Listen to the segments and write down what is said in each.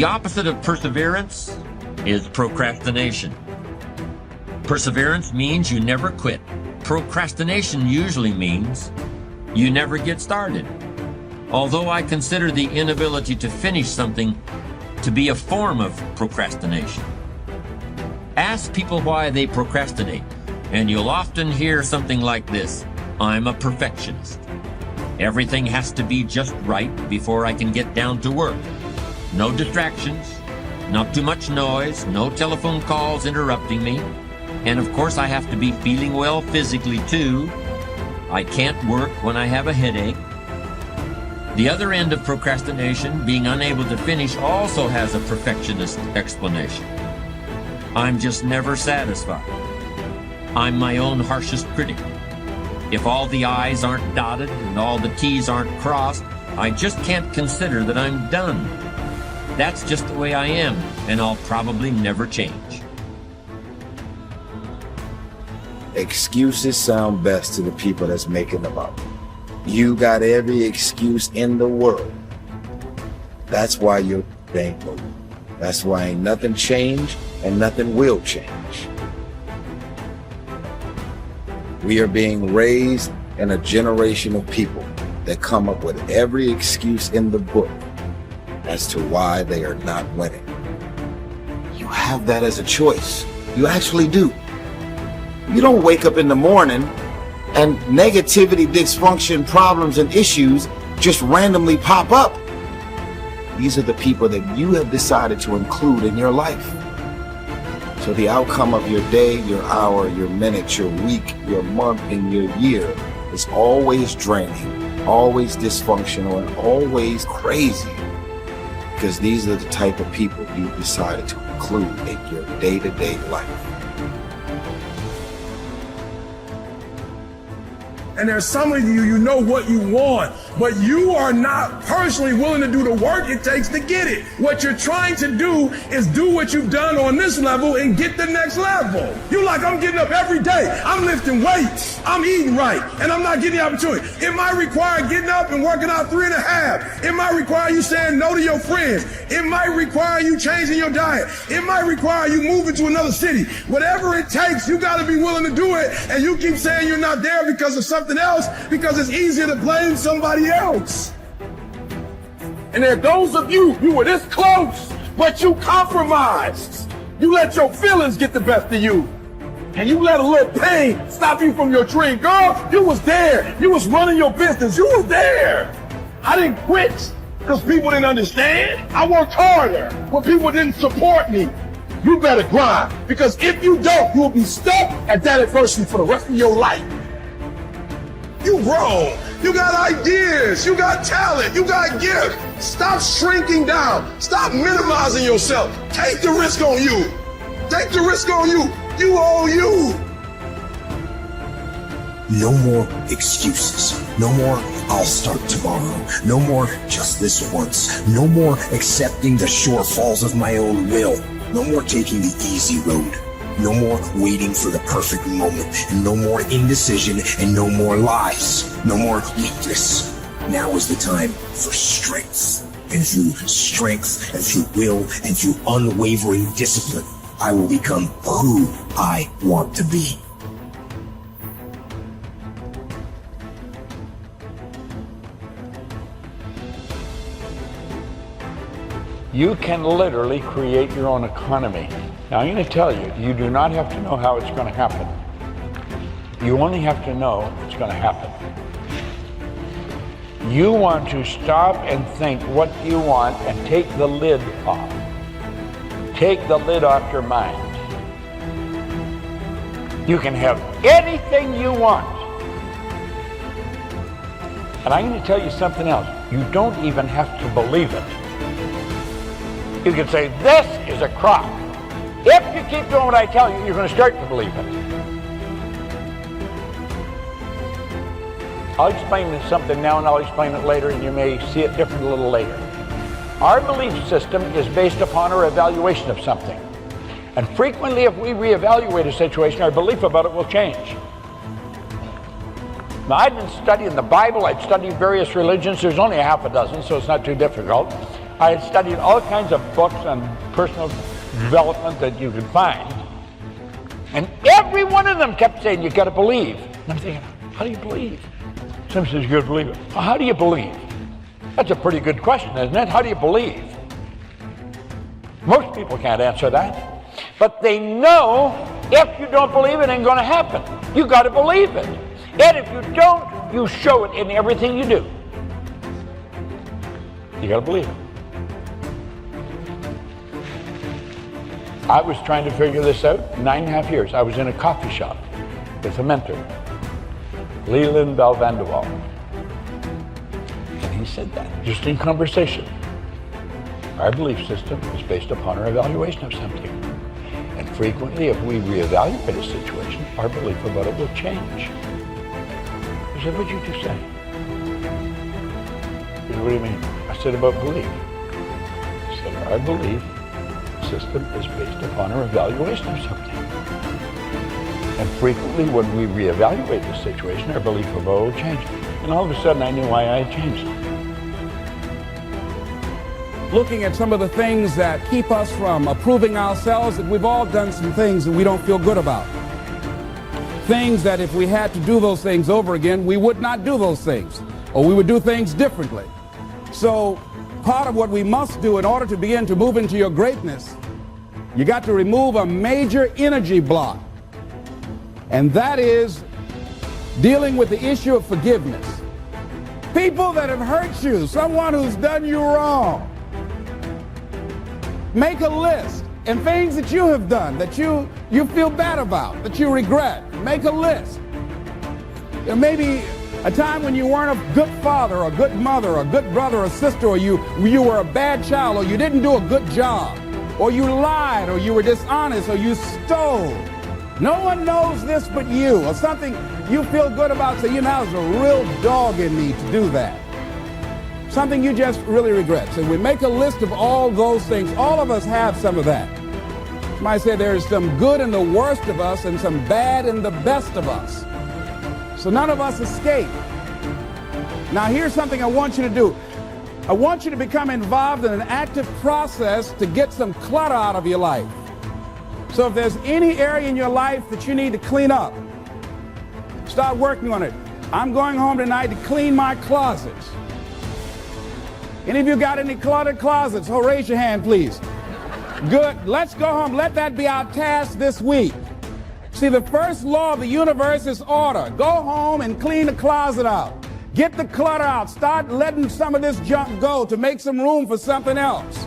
The opposite of perseverance is procrastination. Perseverance means you never quit. Procrastination usually means you never get started. Although I consider the inability to finish something to be a form of procrastination. Ask people why they procrastinate, and you'll often hear something like this: I'm a perfectionist. Everything has to be just right before I can get down to work. No distractions, not too much noise, no telephone calls interrupting me. And of course I have to be feeling well physically too. I can't work when I have a headache. The other end of procrastination, being unable to finish, also has a perfectionist explanation. I'm just never satisfied. I'm my own harshest critic. If all the I's aren't dotted and all the T's aren't crossed, I just can't consider that I'm done. That's just the way I am, and I'll probably never change. Excuses sound best to the people that's making them up. You got every excuse in the world. That's why you ain't moving. That's why ain't nothing changed and nothing will change. We are being raised in a generation of people that come up with every excuse in the book as to why they are not winning. You have that as a choice. You actually do. You don't wake up in the morning and negativity, dysfunction, problems, and issues just randomly pop up. These are the people that you have decided to include in your life. So the outcome of your day, your hour, your minute, your week, your month, and your year is always draining, always dysfunctional, and always crazy. Because these are the type of people you've decided to include in your day-to-day life. And there's some of you, you know what you want, but you are not personally willing to do the work it takes to get it. What you're trying to do is do what you've done on this level and get the next level. You're like, I'm getting up every day, I'm lifting weights, I'm eating right, and I'm not getting the opportunity. It might require getting up and working out 3.5. It might require you saying no to your friends. It might require you changing your diet. It might require you moving to another city. Whatever it takes, you gotta be willing to do it, and you keep saying you're not there because of something else, because it's easier to blame somebody else. And there are those of you, you were this close, but you compromised. You let your feelings get the best of you. And you let a little pain stop you from your dream. Girl, you was there. You was running your business. You was there. I didn't quit because people didn't understand. I worked harder when people didn't support me. You better grind, because if you don't, you'll be stuck at that adversity for the rest of your life. You grown, you got ideas, you got talent, you got gifts. Stop shrinking down, stop minimizing yourself. Take the risk on you. Take the risk on you. You owe you. No more excuses. No more, I'll start tomorrow. No more, just this once. No more accepting the shortfalls of my own will. No more taking the easy road. No more waiting for the perfect moment, and no more indecision, and no more lies. No more weakness. Now is the time for strength. And through strength, and through will, and through unwavering discipline, I will become who I want to be. You can literally create your own economy. Now I'm going to tell you, you do not have to know how it's going to happen. You only have to know it's going to happen. You want to stop and think what you want and take the lid off. Take the lid off your mind. You can have anything you want. And I'm going to tell you something else. You don't even have to believe it. You can say, this is a crock. If you keep doing what I tell you, you're going to start to believe it. I'll explain this something now and I'll explain it later, and you may see it different a little later. Our belief system is based upon our evaluation of something. And frequently, if we reevaluate a situation, our belief about it will change. Now, I've been studying the Bible, I've studied various religions. There's only a half a dozen, so it's not too difficult. I had studied all kinds of books on personal development that you could find. And every one of them kept saying, you got to believe. And I'm thinking, how do you believe? Somebody says, you got to believe it. Well, how do you believe? That's a pretty good question, isn't it? How do you believe? Most people can't answer that. But they know if you don't believe it ain't going to happen. You got to believe it. And if you don't, you show it in everything you do. You got to believe it. I was trying to figure this out 9.5 years. I was in a coffee shop with a mentor, Leland Belvanderwall. And he said that, just in conversation. Our belief system is based upon our evaluation of something. And frequently, if we reevaluate a situation, our belief about it will change. I said, what'd you just say? He said, what do you mean? I said, about belief. He said, our belief system is based upon our evaluation of something. And frequently, when we reevaluate the situation, our belief about it will change. And all of a sudden, I knew why I had changed it. Looking at some of the things that keep us from approving ourselves, that we've all done some things that we don't feel good about. Things that if we had to do those things over again, we would not do those things, or we would do things differently. So part of what we must do in order to begin to move into your greatness, you got to remove a major energy block. And that is dealing with the issue of forgiveness. People that have hurt you, someone who's done you wrong. Make a list, and things that you have done that you feel bad about, that you regret. Make a list. There may be a time when you weren't a good father or a good mother or a good brother or sister, or you were a bad child, or you didn't do a good job, or you lied, or you were dishonest, or you stole. No one knows this but you, or something you feel good about. So, there's a real dog in me to do that. Something you just really regret. So we make a list of all those things. All of us have some of that. Somebody said there's some good in the worst of us and some bad in the best of us. So none of us escape. Now here's something I want you to do. I want you to become involved in an active process to get some clutter out of your life. So if there's any area in your life that you need to clean up, start working on it. I'm going home tonight to clean my closets. Any of you got any cluttered closets? Oh, raise your hand, please. Good. Let's go home. Let that be our task this week. See, the first law of the universe is order. Go home and clean the closet out. Get the clutter out. Start letting some of this junk go to make some room for something else.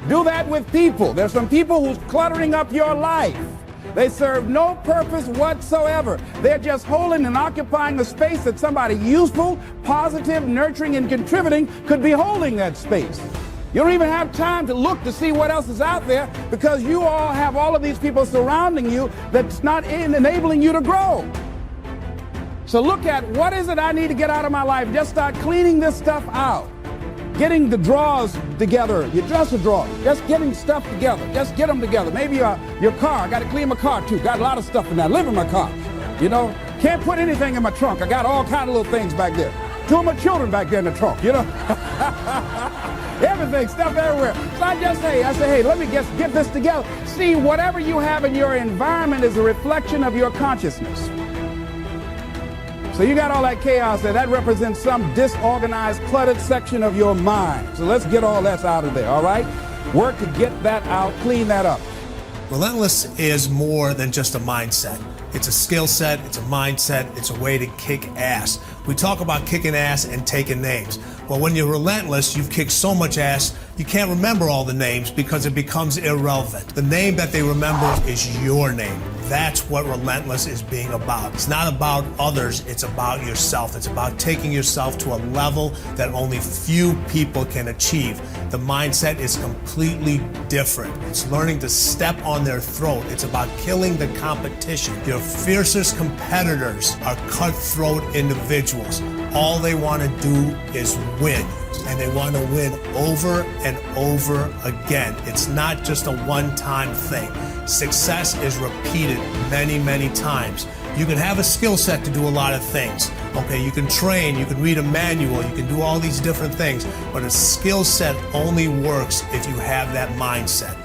Do that with people. There's some people who's cluttering up your life. They serve no purpose whatsoever. They're just holding and occupying a space that somebody useful, positive, nurturing, and contributing could be holding that space. You don't even have time to look to see what else is out there because you all have all of these people surrounding you that's not enabling you to grow. So look at what is it I need to get out of my life. Just start cleaning this stuff out. Getting the drawers together, your dresser drawer, just getting stuff together. Just get them together. Maybe your car, I got to clean my car too. Got a lot of stuff in there. I live in my car, Can't put anything in my trunk. I got all kind of little things back there. 2 of my children back there in the trunk, Everything, stuff everywhere. So I say, hey, let me get this together. See, whatever you have in your environment is a reflection of your consciousness. So you got all that chaos there. That represents some disorganized, cluttered section of your mind. So let's get all that out of there, all right? Work to get that out, clean that up. Relentless is more than just a mindset. It's a skill set, it's a mindset, it's a way to kick ass. We talk about kicking ass and taking names. Well, when you're relentless, you've kicked so much ass, you can't remember all the names because it becomes irrelevant. The name that they remember is your name. That's what relentless is being about. It's not about others, it's about yourself. It's about taking yourself to a level that only few people can achieve. The mindset is completely different. It's learning to step on their throat. It's about killing the competition. Your fiercest competitors are cutthroat individuals. All they want to do is win. And they want to win over and over again. It's not just a one-time thing. Success is repeated many, many times. You can have a skill set to do a lot of things. Okay, you can train, you can read a manual, you can do all these different things, but a skill set only works if you have that mindset.